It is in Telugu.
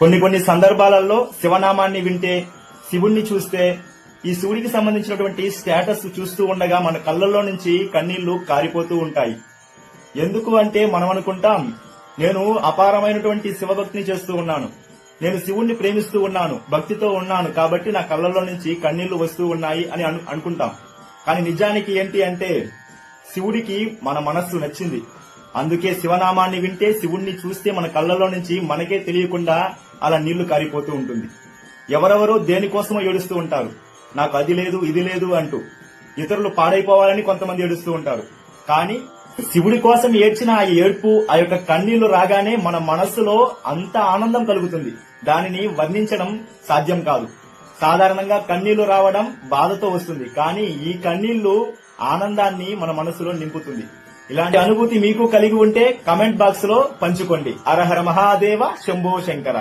కొన్ని సందర్భాలలో శివనామాన్ని వింటే, శివుణ్ణి చూస్తే, ఈ శివుడికి సంబంధించినటువంటి స్టేటస్ చూస్తూ ఉండగా మన కళ్ళల్లో నుంచి కన్నీళ్లు కారిపోతూ ఉంటాయి. ఎందుకు అంటే మనం అనుకుంటాం, నేను అపారమైనటువంటి శివభక్తిని చేస్తూ ఉన్నాను, నేను శివుణ్ణి ప్రేమిస్తూ ఉన్నాను, భక్తితో ఉన్నాను కాబట్టి నా కళ్ళల్లో నుంచి కన్నీళ్లు వస్తూ ఉన్నాయి అని అనుకుంటాం. కానీ నిజానికి ఏంటి అంటే శివుడికి మన మనస్సు నచ్చింది. అందుకే శివనామాన్ని వింటే, శివుణ్ణి చూస్తే మన కళ్ళల్లో నుంచి మనకే తెలియకుండా అలా నీళ్లు కారిపోతూ ఉంటుంది. ఎవరెవరో దేనికోసమో ఏడుస్తూ ఉంటారు, నాకు అది లేదు ఇది లేదు అంటూ. ఇతరులు పాడైపోవాలని కొంతమంది ఏడుస్తూ ఉంటారు. కానీ శివుడి కోసం ఏడ్చిన ఆ ఏడ్పు, ఆ యొక్క కన్నీళ్లు రాగానే మన మనస్సులో అంత ఆనందం కలుగుతుంది. దానిని వర్ణించడం సాధ్యం కాదు. సాధారణంగా కన్నీళ్లు రావడం బాధతో వస్తుంది, కానీ ఈ కన్నీళ్లు ఆనందాన్ని మన మనసులో నింపుతుంది. ఇలాంటి అనుభూతి మీకు కలిగి ఉంటే కమెంట్ బాక్స్ లో పంచుకోండి. హర హర మహాదేవ, శంభో శంకర.